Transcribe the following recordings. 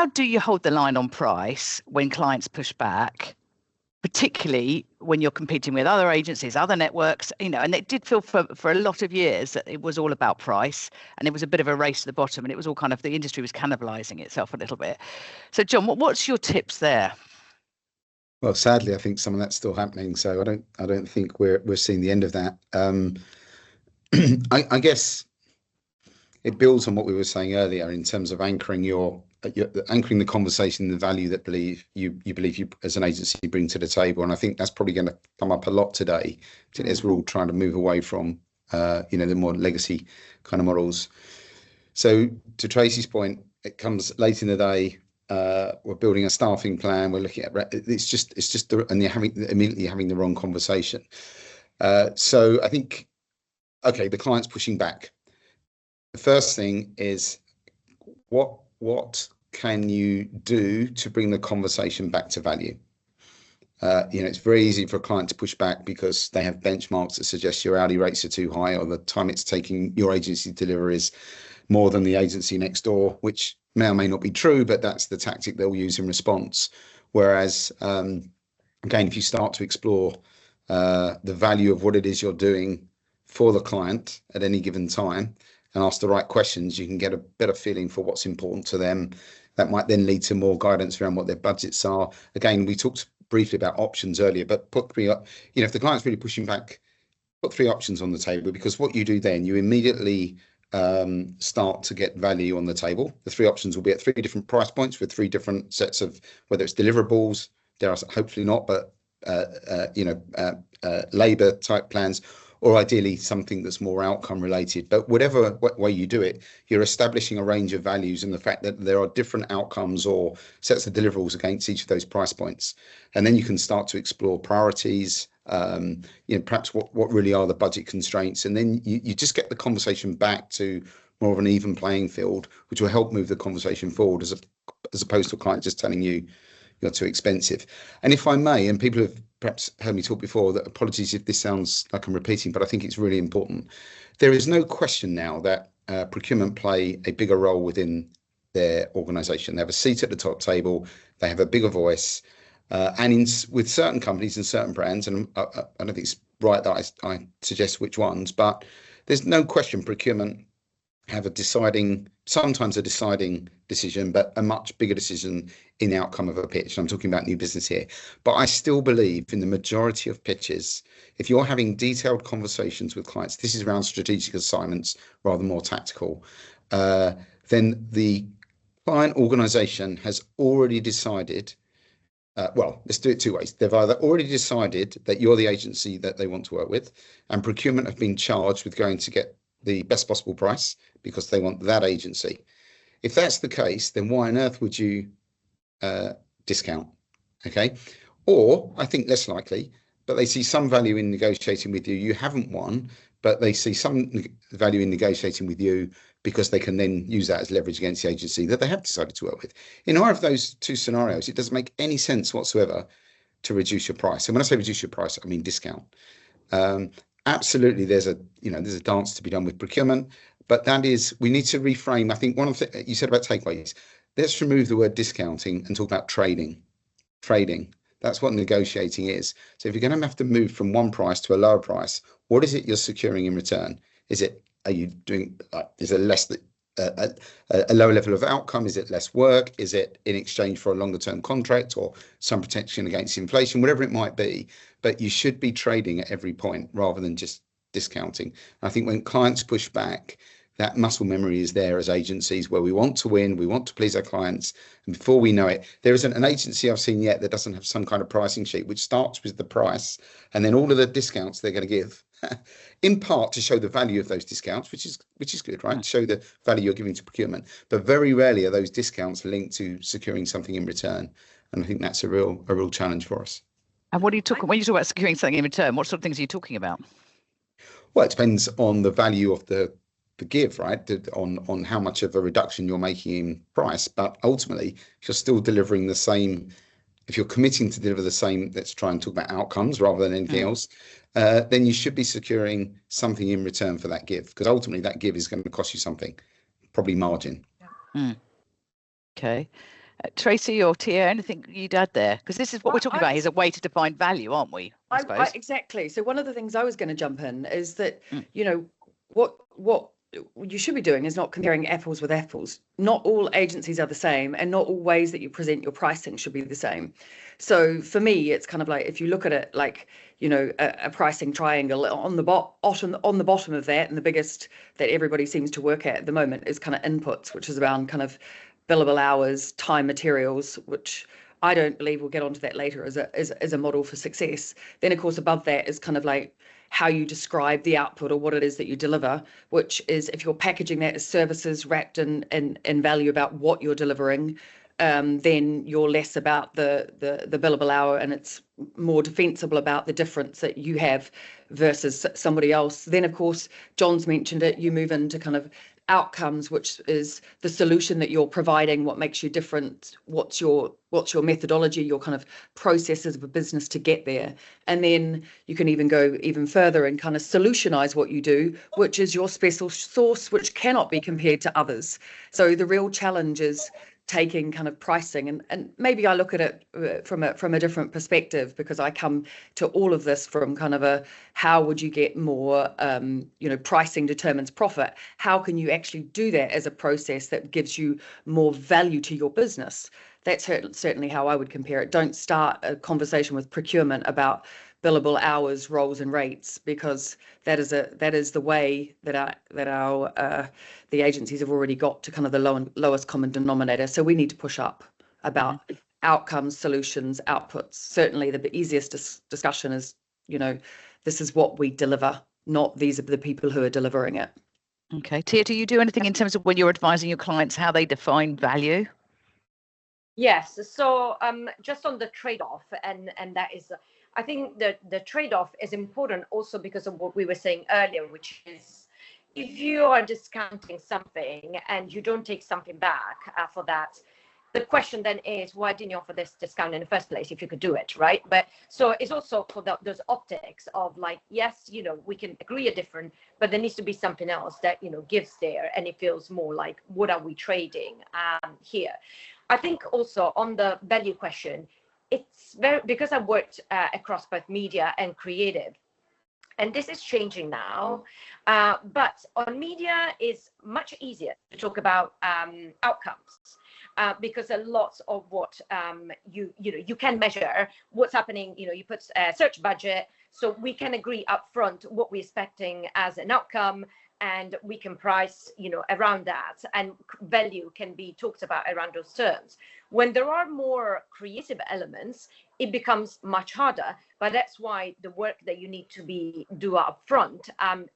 how do you hold the line on price when clients push back, particularly when you're competing with other agencies, other networks, and it did feel for a lot of years that it was all about price, and it was a bit of a race to the bottom, and it was all kind of, the industry was cannibalizing itself a little bit. So John, what's your tips there? Well, sadly, I think some of that's still happening. So I don't think we're seeing the end of that. I guess it builds on what we were saying earlier in terms of anchoring the conversation, the value that you believe as an agency bring to the table. And I think that's probably going to come up a lot today, as we're all trying to move away from the more legacy kind of models. So to Tracy's point, it comes late in the day. We're building a staffing plan. We're looking at and you're immediately having the wrong conversation. So I think, okay, the client's pushing back. The first thing is what can you do to bring the conversation back to value? It's very easy for a client to push back because they have benchmarks that suggest your hourly rates are too high, or the time it's taking your agency to deliver is more than the agency next door, which may or may not be true, but that's the tactic they'll use in response. Whereas, again, if you start to explore the value of what it is you're doing for the client at any given time and ask the right questions, you can get a better feeling for what's important to them. That might then lead to more guidance around what their budgets are. Again, we talked briefly about options earlier, but if the client's really pushing back, put 3 options on the table, because what you do then, you immediately start to get value on the table. The 3 options will be at 3 different price points with 3 different sets of, whether it's deliverables, hopefully not, but labor type plans, or ideally something that's more outcome related. But whatever way you do it, you're establishing a range of values and the fact that there are different outcomes or sets of deliverables against each of those price points. And then you can start to explore priorities, perhaps what really are the budget constraints. And then you just get the conversation back to more of an even playing field, which will help move the conversation forward as opposed to a client just telling you you're too expensive. And if I may, and people have perhaps heard me talk before, that apologies if this sounds like I'm repeating, but I think it's really important. There is no question now that procurement play a bigger role within their organisation. They have a seat at the top table. They have a bigger voice. With certain companies and certain brands, and I don't think it's right that I suggest which ones, but there's no question procurement have sometimes a deciding decision, but a much bigger decision in the outcome of a pitch. I'm talking about new business here. But I still believe in the majority of pitches, if you're having detailed conversations with clients, this is around strategic assignments rather than more tactical, then the client organisation has already decided, let's do it 2 ways. They've either already decided that you're the agency that they want to work with, and procurement have been charged with going to get the best possible price because they want that agency. If that's the case, then why on earth would you discount? Okay. Or I think less likely, but they see some value in negotiating with you. You haven't won, but they see some value in negotiating with you because they can then use that as leverage against the agency that they have decided to work with. In either of those 2 scenarios, it doesn't make any sense whatsoever to reduce your price. And when I say reduce your price, I mean discount. Absolutely, there's a dance to be done with procurement, but we need to reframe. I think one of the you said about takeaways. Let's remove the word discounting and talk about trading. That's what negotiating is. So if you're going to have to move from one price to a lower price, what is it you're securing in return? Is it less a lower level of outcome? Is it less work? Is it in exchange for a longer term contract or some protection against inflation? Whatever it might be, but you should be trading at every point rather than just discounting. I think when clients push back, that muscle memory is there as agencies where we want to win, we want to please our clients, and before we know it, there isn't an agency I've seen yet that doesn't have some kind of pricing sheet which starts with the price and then all of the discounts they're going to give in part to show the value of those discounts, which is good, right? To show the value you're giving to procurement, but very rarely are those discounts linked to securing something in return, and I think that's a real challenge for us. And what are you talking when you talk about securing something in return? What sort of things are you talking about? Well, it depends on the value of the give, right? On how much of a reduction you're making in price, but ultimately, if you're still delivering the same, if you're committing to deliver the same, let's try and talk about outcomes rather than anything else, then you should be securing something in return for that give, because ultimately that give is going to cost you something, probably margin. Okay. Tracy or Tia, anything you'd add there? Because this is what we're talking about. Is a way to define value, aren't we? I suppose. Exactly. So one of the things I was going to jump in is that, Mm. you know, what you should be doing is not comparing apples with apples. Not all agencies are the same, and not all ways that you present your pricing should be the same. So for me, it's kind of like, if you look at it like, you know, a pricing triangle on the bottom of that, and the biggest that everybody seems to work at the moment is kind of inputs, which is around kind of billable hours, time, materials, which I don't believe we'll get onto that later as a model for success. Then, of course, above that is kind of like how you describe the output or what it is that you deliver, which is, if you're packaging that as services wrapped in value about what you're delivering, then you're less about the billable hour, and it's more defensible about the difference that you have versus somebody else. Then, of course, John's mentioned it, you move into kind of outcomes, which is the solution that you're providing, what makes you different, what's your methodology, your kind of processes of a business to get there. And then you can even go even further and kind of solutionize what you do, which is your special sauce, which cannot be compared to others. So the real challenge is taking kind of pricing, and maybe I look at it from a different perspective, because I come to all of this from kind of a, how would you get more, you know, pricing determines profit. How can you actually do that as a process that gives you more value to your business? That's certainly how I would compare it. Don't start a conversation with procurement about billable hours, roles, and rates, because that is the way that the agencies have already got to kind of the lowest common denominator. So we need to push up about outcomes, solutions, outputs. Certainly, the easiest discussion is, you know, this is what we deliver, not these are the people who are delivering it. Okay, Tia, do you do anything in terms of when you're advising your clients how they define value? Yes. So just on the trade-off, and that is, I think the trade-off is important also because of what we were saying earlier, which is, if you are discounting something and you don't take something back for that, the question then is, why didn't you offer this discount in the first place if you could do it, right? But so it's also for those optics of like, yes, you know, we can agree a different, but there needs to be something else that, you know, gives there, and it feels more like, what are we trading here? I think also on the value question, it's very, because I've worked across both media and creative, and this is changing now, but on media is much easier to talk about outcomes. Because a lot of what you can measure what's happening, you know, you put a search budget, so we can agree upfront what we're expecting as an outcome, and we can price, you know, around that, and value can be talked about around those terms. When there are more creative elements, it becomes much harder, but that's why the work that you need to do upfront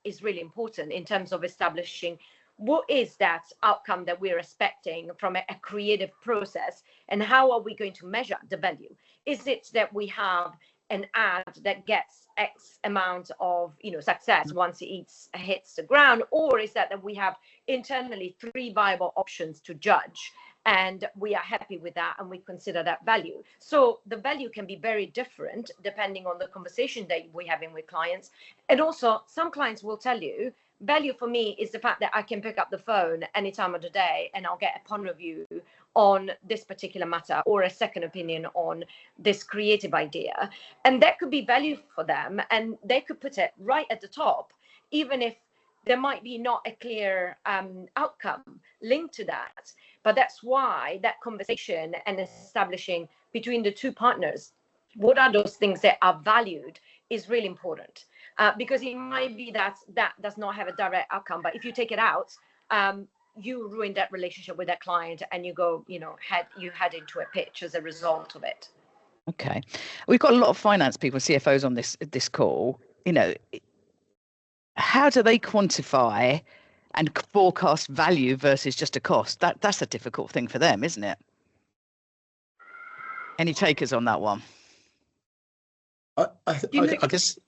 is really important in terms of establishing what is that outcome that we're expecting from a creative process, and how are we going to measure the value? Is it that we have an ad that gets X amount of, you know, success once it hits the ground, or is that we have internally 3 viable options to judge, and we are happy with that and we consider that value? So the value can be very different depending on the conversation that we're having with clients. And also, some clients will tell you, value for me is the fact that I can pick up the phone any time of the day and I'll get a point of view on this particular matter, or a second opinion on this creative idea. And that could be value for them, and they could put it right at the top, even if there might be not a clear outcome linked to that. But that's why that conversation and establishing between the two partners what are those things that are valued is really important. Because it might be that does not have a direct outcome, but if you take it out, you ruin that relationship with that client, and you go, you know, head into a pitch as a result of it. Okay, we've got a lot of finance people, CFOs on this call. You know, how do they quantify and forecast value versus just a cost? That's a difficult thing for them, isn't it? Any takers on that one? I guess.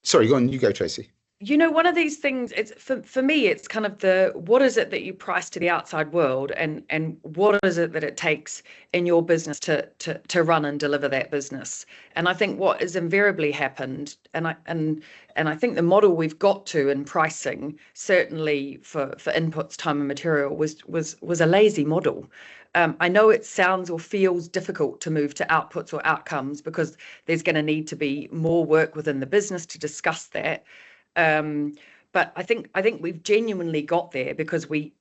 Sorry, go on. You go, Tracy. You know, one of these things, it's for me, it's kind of the, what is it that you price to the outside world, and what is it that it takes in your business to run and deliver that business? And I think what has invariably happened, and I think the model we've got to in pricing, certainly for inputs, time and material, was a lazy model. I know it sounds or feels difficult to move to outputs or outcomes because there's going to need to be more work within the business to discuss that. But I think we've genuinely got there because we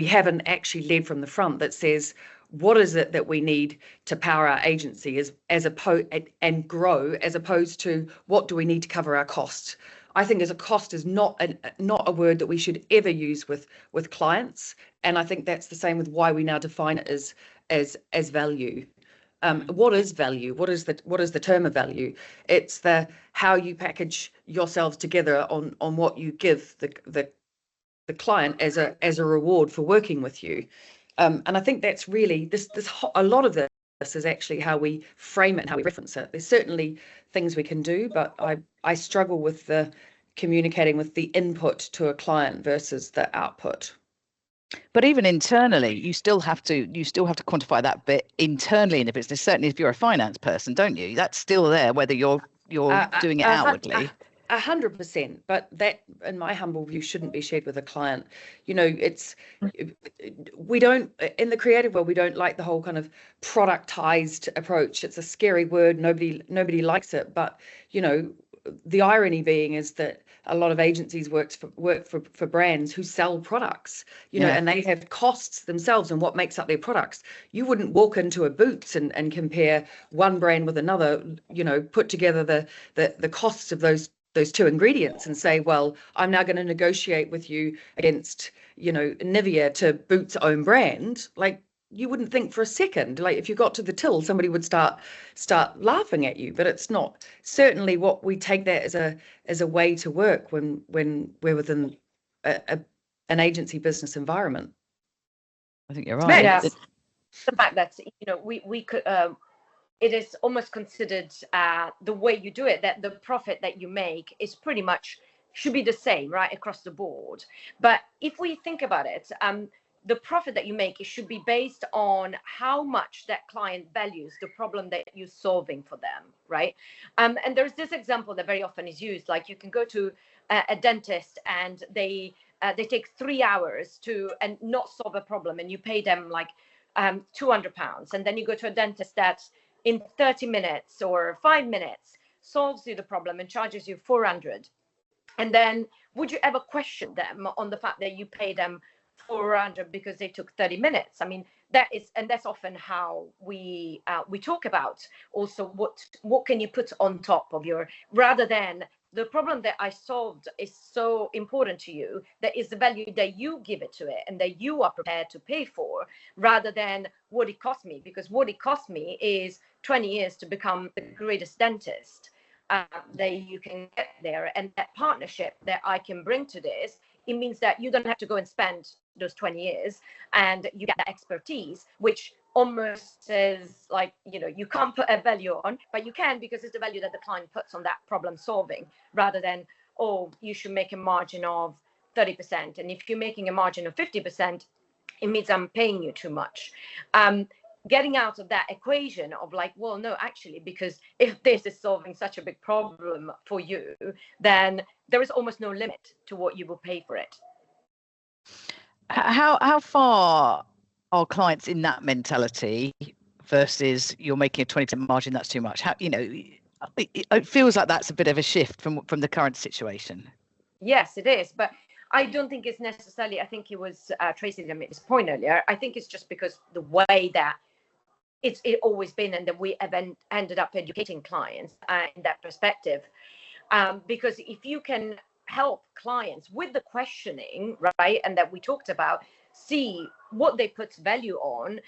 haven't actually led from the front that says what is it that we need to power our agency as opposed and grow, as opposed to what do we need to cover our costs. I think as a cost is not a word that we should ever use with clients, and I think that's the same with why we now define it as value. What is value? What is the term of value? It's the how you package yourselves together on what you give the client as a reward for working with you. And I think that's really a lot of this is actually how we frame it and how we reference it. There's certainly things we can do, but I struggle with the communicating with the input to a client versus the output. But even internally, you still have to quantify that bit internally in the business. Certainly, if you're a finance person, don't you? That's still there, whether you're doing it outwardly. 100%, but that, in my humble view, shouldn't be shared with a client. We don't, in the creative world, we don't like the whole kind of productized approach. It's a scary word. Nobody likes it. But, the irony being is that a lot of agencies work for brands who sell products, and they have costs themselves and what makes up their products. You wouldn't walk into a Boots and compare one brand with another, put together the costs of those two ingredients and say, well, I'm now going to negotiate with you against, Nivea to Boots' own brand. Like, you wouldn't think for a second, like if you got to the till, somebody would start laughing at you. But it's not certainly what we take that as a way to work when we're within an agency business environment. I think you're right. Yes. The fact that we could it is almost considered the way you do it, that the profit that you make is pretty much should be the same right across the board. But if we think about it, the profit that you make, it should be based on how much that client values the problem that you're solving for them, right? And there's this example that very often is used, like you can go to a dentist and they take 3 hours and not solve a problem, and you pay them like £200, and then you go to a dentist that in 30 minutes or 5 minutes solves you the problem and charges you 400. And then would you ever question them on the fact that you pay them 400 because they took 30 minutes? I mean, that's often how we talk about also what can you put on top of your, rather than the problem that I solved is so important to you, that is the value that you give it to it and that you are prepared to pay for, rather than what it cost me, because what it cost me is 20 years to become the greatest dentist that you can get there. And that partnership that I can bring to this, it means that you don't have to go and spend those 20 years and you get that expertise, which almost says like, you can't put a value on, but you can, because it's the value that the client puts on that problem solving, rather than, oh, you should make a margin of 30%. And if you're making a margin of 50%, it means I'm paying you too much. Getting out of that equation of like, well, no, actually, because if this is solving such a big problem for you, then there is almost no limit to what you will pay for it. How far are clients in that mentality versus you're making a 20% margin, that's too much? It feels like that's a bit of a shift from the current situation. Yes, it is. But I don't think it's necessarily, I think it was Tracy that made this point earlier. I think it's just because the way that it's always been, and that we have ended up educating clients in that perspective. Because if you can help clients with the questioning, right, and that we talked about, see what they put value on,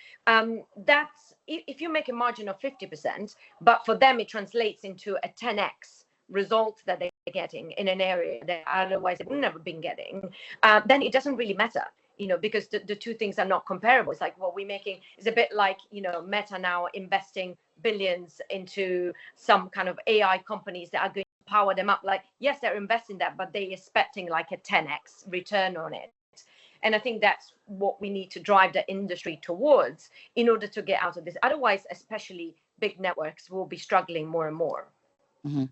that's if you make a margin of 50%, but for them it translates into a 10x result that they're getting in an area that otherwise they would never been getting, then it doesn't really matter. Because the two things are not comparable. It's like what we're making is a bit like, Meta now investing billions into some kind of AI companies that are going to power them up. Like, yes, they're investing that, but they're expecting like a 10x return on it. And I think that's what we need to drive the industry towards in order to get out of this. Otherwise, especially big networks will be struggling more and more. Mm-hmm.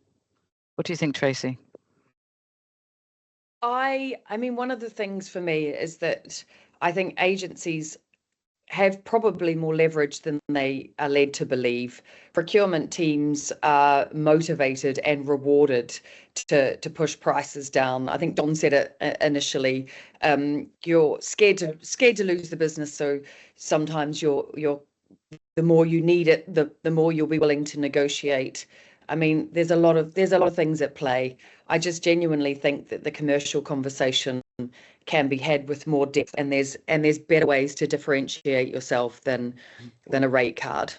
What do you think, Tracy? I mean, one of the things for me is that I think agencies have probably more leverage than they are led to believe. Procurement teams are motivated and rewarded to push prices down. I think Don said it initially. You're scared to lose the business, so sometimes you're the more you need it, the more you'll be willing to negotiate. I mean, there's a lot of things at play. I just genuinely think that the commercial conversation can be had with more depth, and there's better ways to differentiate yourself than a rate card.